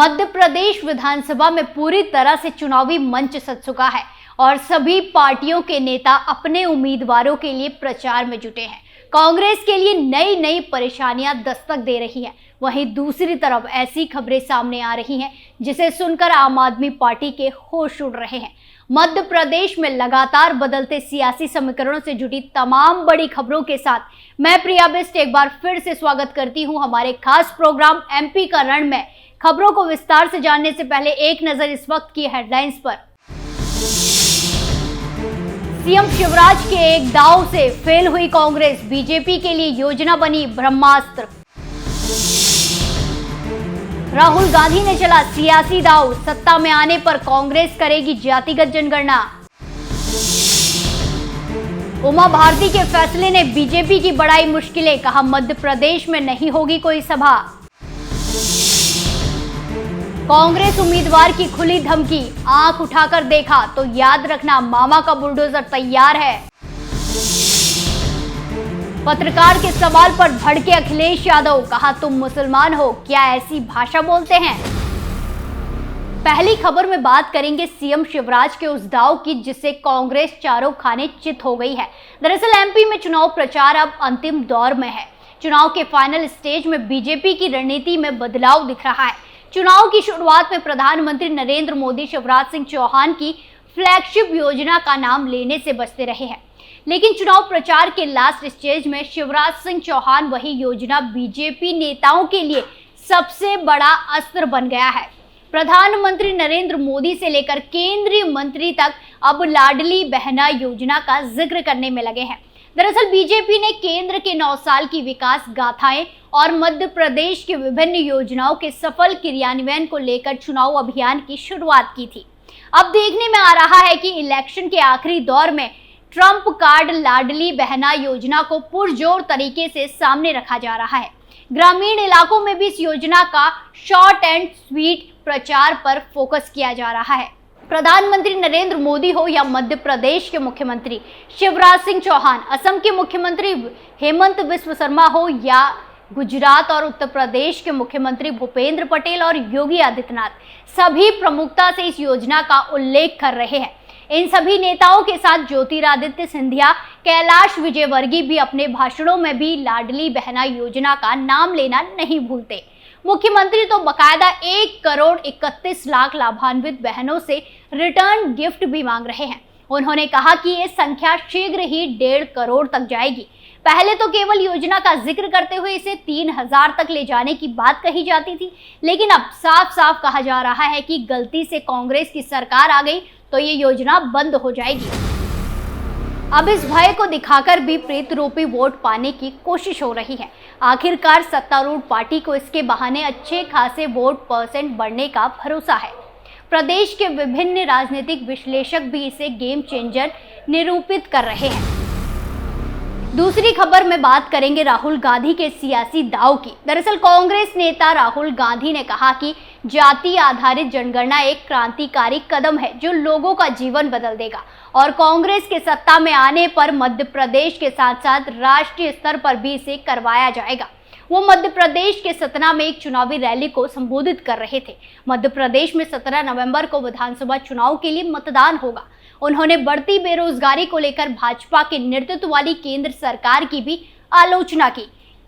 मध्य प्रदेश विधानसभा में पूरी तरह से चुनावी मंच सज चुका है और सभी पार्टियों के नेता अपने उम्मीदवारों के लिए प्रचार में जुटे हैं। कांग्रेस के लिए नई नई परेशानियां दस्तक दे रही हैं। वहीं दूसरी तरफ ऐसी खबरें सामने आ रही हैं जिसे सुनकर आम आदमी पार्टी के होश उड़ रहे हैं। मध्य प्रदेश में लगातार बदलते सियासी समीकरणों से जुड़ी तमाम बड़ी खबरों के साथ मैं प्रिया बिष्ट एक बार फिर से स्वागत करती हूं हमारे खास प्रोग्राम एमपी का रण में। खबरों को विस्तार से जानने से पहले एक नजर इस वक्त की हेडलाइंस पर। सीएम शिवराज के एक दांव से फेल हुई कांग्रेस, बीजेपी के लिए योजना बनी ब्रह्मास्त्र। राहुल गांधी ने चला सियासी दांव, सत्ता में आने पर कांग्रेस करेगी जातिगत जनगणना। उमा भारती के फैसले ने बीजेपी की बढ़ाई मुश्किलें, कहा मध्य प्रदेश में नहीं होगी कोई सभा। कांग्रेस उम्मीदवार की खुली धमकी, आंख उठाकर देखा तो याद रखना मामा का बुलडोजर तैयार है। पत्रकार के सवाल पर भड़के अखिलेश यादव, कहा तुम मुसलमान हो, क्या ऐसी भाषा बोलते हैं। पहली खबर में बात करेंगे सीएम शिवराज के उस दांव की जिससे कांग्रेस चारों खाने चित हो गई है। दरअसल एमपी में चुनाव प्रचार अब अंतिम दौर में है। चुनाव के फाइनल स्टेज में बीजेपी की रणनीति में बदलाव दिख रहा है। चुनाव की शुरुआत में प्रधानमंत्री नरेंद्र मोदी शिवराज सिंह चौहान की फ्लैगशिप योजना का नाम लेने से बचते रहे हैं, लेकिन चुनाव प्रचार के लास्ट स्टेज में शिवराज सिंह चौहान वही योजना बीजेपी नेताओं के लिए सबसे बड़ा अस्त्र बन गया है। प्रधानमंत्री नरेंद्र मोदी से लेकर केंद्रीय मंत्री तक अब लाडली बहना योजना का जिक्र करने में लगे हैं। दरअसल बीजेपी ने केंद्र के 9 साल की विकास गाथाएं और मध्य प्रदेश की विभिन्न योजनाओं के सफल क्रियान्वयन को लेकर चुनाव अभियान की शुरुआत की थी। अब देखने में आ रहा है कि इलेक्शन के आखिरी दौर में ट्रंप कार्ड लाडली बहना योजना को पुरजोर तरीके से सामने रखा जा रहा है। ग्रामीण इलाकों में भी इस योजना का शॉर्ट एंड स्वीट प्रचार पर फोकस किया जा रहा है। प्रधानमंत्री नरेंद्र मोदी हो या मध्य प्रदेश के मुख्यमंत्री शिवराज सिंह चौहान, असम के मुख्यमंत्री हेमंत बिस्व शर्मा हो या गुजरात और उत्तर प्रदेश के मुख्यमंत्री भूपेंद्र पटेल और योगी आदित्यनाथ, सभी प्रमुखता से इस योजना का उल्लेख कर रहे हैं। इन सभी नेताओं के साथ ज्योतिरादित्य सिंधिया, कैलाश विजयवर्गीय भी अपने भाषणों में भी लाडली बहना योजना का नाम लेना नहीं भूलते। मुख्यमंत्री तो बकायदा 1,31,00,000 लाभान्वित बहनों से रिटर्न गिफ्ट भी मांग रहे हैं। उन्होंने कहा कि ये संख्या शीघ्र ही 1.5 करोड़ तक जाएगी। पहले तो केवल योजना का जिक्र करते हुए इसे 3,000 तक ले जाने की बात कही जाती थी, लेकिन अब साफ साफ कहा जा रहा है कि गलती से कांग्रेस की सरकार आ गई तो ये योजना बंद हो जाएगी। अब इस भय को दिखाकर भी प्रेत रूपी वोट पाने की कोशिश हो रही है। आखिरकार सत्तारूढ़ पार्टी को इसके बहाने अच्छे खासे वोट परसेंट बढ़ने का भरोसा है। प्रदेश के विभिन्न राजनीतिक विश्लेषक भी इसे गेम चेंजर निरूपित कर रहे हैं। दूसरी खबर में बात करेंगे राहुल गांधी के सियासी दांव की। दरअसल कांग्रेस नेता राहुल गांधी ने कहा कि जाति आधारित जनगणना एक क्रांतिकारी कदम है जो लोगों का जीवन बदल देगा और कांग्रेस के सत्ता में आने पर मध्य प्रदेश के साथ साथ राष्ट्रीय स्तर पर भी इसे करवाया जाएगा। वो मध्य प्रदेश के सतना में एक चुनावी रैली को संबोधित कर रहे थे। मध्य प्रदेश में 17 नवंबर को विधानसभा चुनाव के लिए मतदान होगा। उन्होंने बढ़ती बेरोजगारी को लेकर भाजपा के नेतृत्व वाली केंद्र सरकार की भी आलोचना की।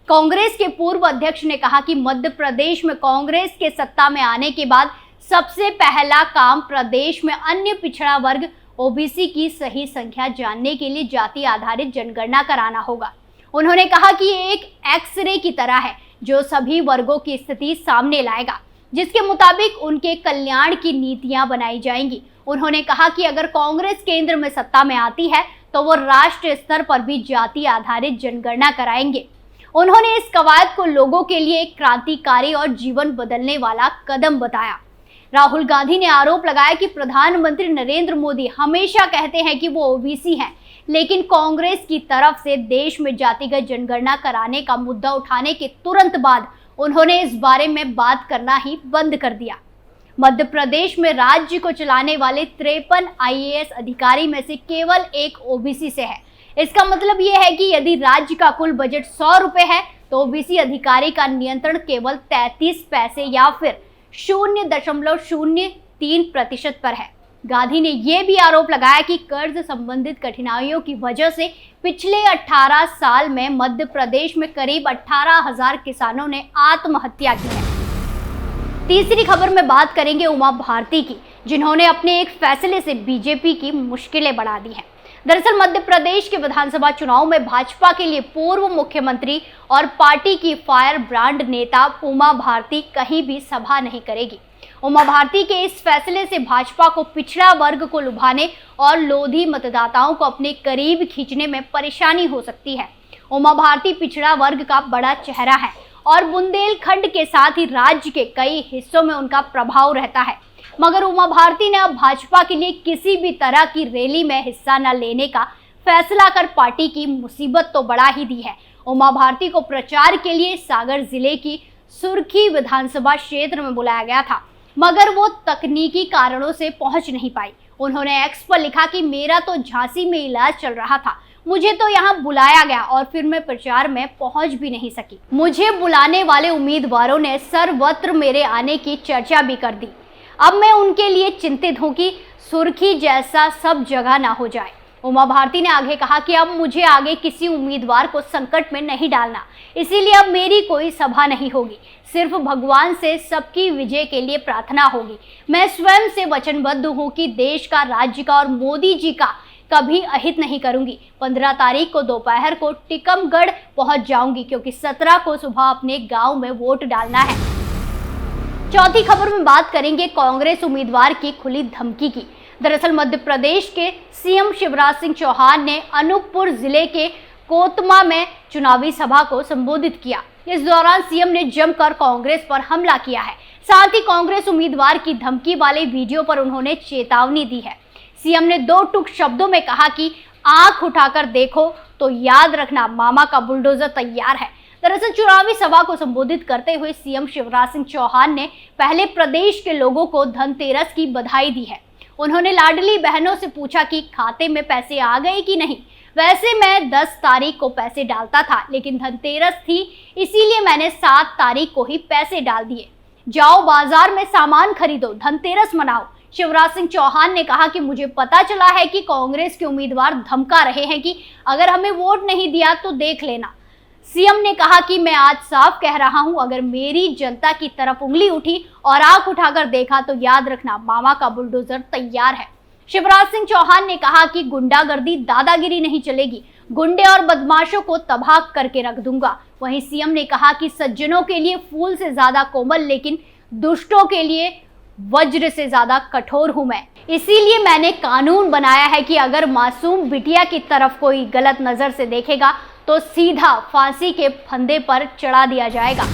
कांग्रेस के पूर्व अध्यक्ष ने कहा कि मध्य प्रदेश में कांग्रेस के सत्ता में आने के बाद सबसे पहला काम प्रदेश में अन्य पिछड़ा वर्ग ओबीसी की सही संख्या जानने के लिए जाति आधारित जनगणना कराना होगा। उन्होंने कहा कि ये एक एक्सरे की तरह है जो सभी वर्गों की स्थिति सामने लाएगा, जिसके मुताबिक उनके कल्याण की नीतियां बनाई जाएंगी। उन्होंने कहा कि अगर कांग्रेस केंद्र में सत्ता में आती है तो वो राष्ट्रीय स्तर पर भी जाति आधारित जनगणना कराएंगे। उन्होंने इस कवायद को लोगों के लिए एक क्रांतिकारी और जीवन बदलने वाला कदम बताया। राहुल गांधी ने आरोप लगाया कि प्रधानमंत्री नरेंद्र मोदी हमेशा कहते हैं कि वो ओबीसी हैं, लेकिन कांग्रेस की तरफ से देश में जातिगत जनगणना कराने का मुद्दा उठाने के तुरंत बाद उन्होंने इस बारे में बात करना ही बंद कर दिया। मध्य प्रदेश में राज्य को चलाने वाले 53 आईएएस अधिकारी में से केवल एक ओबीसी से है। इसका मतलब यह है कि यदि राज्य का कुल बजट 100 रुपए है तो ओबीसी अधिकारी का नियंत्रण केवल 33 पैसे या फिर 0.03% पर है। गांधी ने यह भी आरोप लगाया कि कर्ज संबंधित कठिनाइयों की वजह से पिछले 18 साल में मध्य प्रदेश में करीब 18,000 किसानों ने आत्महत्या की है। तीसरी खबर में बात करेंगे उमा भारती की, जिन्होंने अपने एक फैसले से बीजेपी की मुश्किलें बढ़ा दी हैं। दरअसल मध्य प्रदेश के विधानसभा चुनाव में भाजपा के लिए पूर्व मुख्यमंत्री और पार्टी की फायर ब्रांड नेता उमा भारती कहीं भी सभा नहीं करेगी। उमा भारती के इस फैसले से भाजपा को पिछड़ा वर्ग को लुभाने और लोधी मतदाताओं को अपने करीब खींचने में परेशानी हो सकती है। उमा भारती पिछड़ा वर्ग का बड़ा चेहरा है और बुंदेलखंड के साथ ही राज्य के कई हिस्सों में उनका प्रभाव रहता है। मगर उमा भारती ने अब भाजपा के लिए किसी भी तरह की रैली में हिस्सा न लेने का फैसला कर पार्टी की मुसीबत तो बढ़ा ही दी है। उमा भारती को प्रचार के लिए सागर जिले की सुर्खी विधानसभा क्षेत्र में बुलाया गया था, मगर वो तकनीकी कारणों से पहुंच नहीं पाई। उन्होंने एक्स पर लिखा कि मेरा तो झांसी में इलाज चल रहा था, मुझे तो यहाँ बुलाया गया और फिर मैं प्रचार में पहुंच भी नहीं सकी। मुझे बुलाने वाले उम्मीदवारों ने सर्वत्र मेरे आने की चर्चा भी कर दी। अब मैं उनके लिए चिंतित हूं कि सुर्खी जैसा सब जगह ना हो जाए। उमा भारती ने आगे कहा कि अब मुझे आगे किसी उम्मीदवार को संकट में नहीं डालना, इसीलिए अब मेरी कोई सभा नहीं होगी। सिर्फ भगवान से सबकी विजय के लिए प्रार्थना होगी। मैं स्वयं से वचनबद्ध हूं कि देश का, राज्य का और मोदी जी का कभी अहित नहीं करूंगी। 15 तारीख को दोपहर को टीकमगढ़ पहुंच जाऊंगी, क्योंकि 17 को सुबह अपने गांव में वोट डालना है। चौथी खबर में बात करेंगे कांग्रेस उम्मीदवार की खुली धमकी की। दरअसल मध्य प्रदेश के सीएम शिवराज सिंह चौहान ने अनूपपुर जिले के कोतमा में चुनावी सभा को संबोधित किया। इस दौरान सीएम ने जमकर कांग्रेस पर हमला किया है। साथ ही कांग्रेस उम्मीदवार की धमकी वाले वीडियो पर उन्होंने चेतावनी दी है। सीएम ने 2 टूक शब्दों में कहा कि आंख उठाकर देखो तो याद रखना, मामा का बुलडोजर तैयार है। दरअसल चुनावी सभा को संबोधित करते हुए सीएम शिवराज सिंह चौहान ने पहले प्रदेश के लोगों को धनतेरस की बधाई दी है। उन्होंने लाडली बहनों से पूछा कि खाते में पैसे आ गए कि नहीं। वैसे मैं 10 तारीख को पैसे डालता था, लेकिन धनतेरस थी इसीलिए मैंने 7 तारीख को ही पैसे डाल दिए। जाओ बाजार में सामान खरीदो, धनतेरस मनाओ। शिवराज सिंह चौहान ने कहा कि मुझे पता चला है कि कांग्रेस के उम्मीदवार धमका रहे हैं कि अगर हमें वोट नहीं दिया तो देख लेना। सीएम ने कहा कि मैं आज साफ कह रहा हूं, अगर मेरी जनता की तरफ उंगली उठी और आंख उठाकर देखा तो याद रखना, मामा का बुलडोजर तैयार है। शिवराज सिंह चौहान ने कहा कि गुंडागर्दी, दादागिरी नहीं चलेगी, गुंडे और बदमाशों को तबाह करके रख दूंगा। वहीं सीएम ने कहा कि सज्जनों के लिए फूल से ज्यादा कोमल, लेकिन दुष्टों के लिए वज्र से ज्यादा कठोर हूं मैं। इसीलिए मैंने कानून बनाया है कि अगर मासूम बिटिया की तरफ कोई गलत नजर से देखेगा तो सीधा फांसी के फंदे पर चढ़ा दिया जाएगा।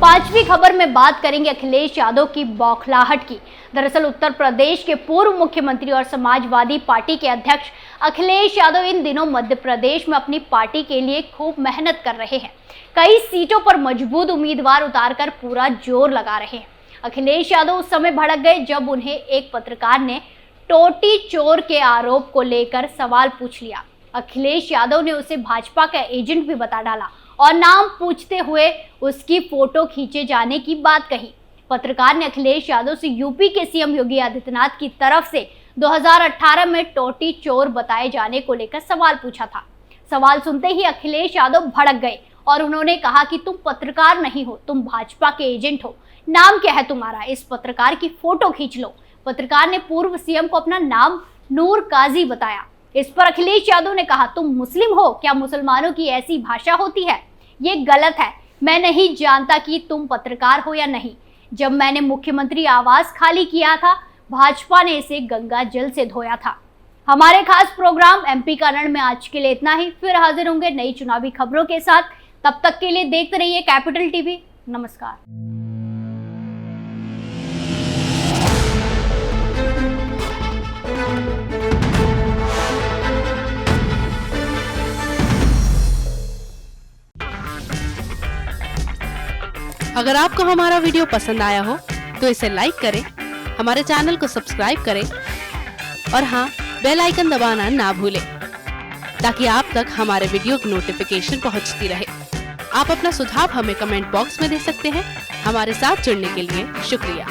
पांचवी खबर में बात करेंगे अखिलेश यादव की बौखलाहट की। दरअसल उत्तर प्रदेश के पूर्व मुख्यमंत्री और समाजवादी पार्टी के अध्यक्ष अखिलेश यादव इन दिनों मध्य प्रदेश में अपनी पार्टी के लिए खूब मेहनत कर रहे हैं। कई सीटों पर मजबूत उम्मीदवार उतारकर पूरा जोर लगा रहे हैं। अखिलेश यादव उस समय भड़क गए जब उन्हें एक पत्रकार ने टोटी चोर के आरोप को लेकर सवाल पूछ लिया। अखिलेश यादव ने उसे भाजपा का एजेंट भी बता डाला और नाम पूछते हुए उसकी फोटो खींचे जाने की बात कही। पत्रकार ने अखिलेश यादव से यूपी के सीएम योगी आदित्यनाथ की तरफ से 2018 में टोटी चोर बताए जाने को लेकर सवाल पूछा था। सवाल सुनते ही अखिलेश यादव भड़क गए और उन्होंने कहा कि तुम पत्रकार नहीं हो, तुम भाजपा के एजेंट हो। नाम क्या है तुम्हारा? इस पत्रकार की फोटो खींच लो। पत्रकार ने पूर्व सीएम को अपना नाम नूर काजी बताया। इस पर अखिलेश यादव ने कहा, तुम मुस्लिम हो क्या? मुसलमानों की ऐसी भाषा होती है? ये गलत है। मैं नहीं जानता कि तुम पत्रकार हो या नहीं। जब मैंने मुख्यमंत्री आवास खाली किया था, भाजपा ने इसे गंगा जल से धोया था। हमारे खास प्रोग्राम एमपी का रण में आज के लिए इतना ही। फिर हाजिर होंगे नई चुनावी खबरों के साथ। तब तक के लिए देखते रहिए कैपिटल टीवी। नमस्कार। अगर आपको हमारा वीडियो पसंद आया हो तो इसे लाइक करें, हमारे चैनल को सब्सक्राइब करें और हाँ, बेल आइकन दबाना ना भूलें ताकि आप तक हमारे वीडियो की नोटिफिकेशन पहुंचती रहे। आप अपना सुझाव हमें कमेंट बॉक्स में दे सकते हैं। हमारे साथ जुड़ने के लिए शुक्रिया।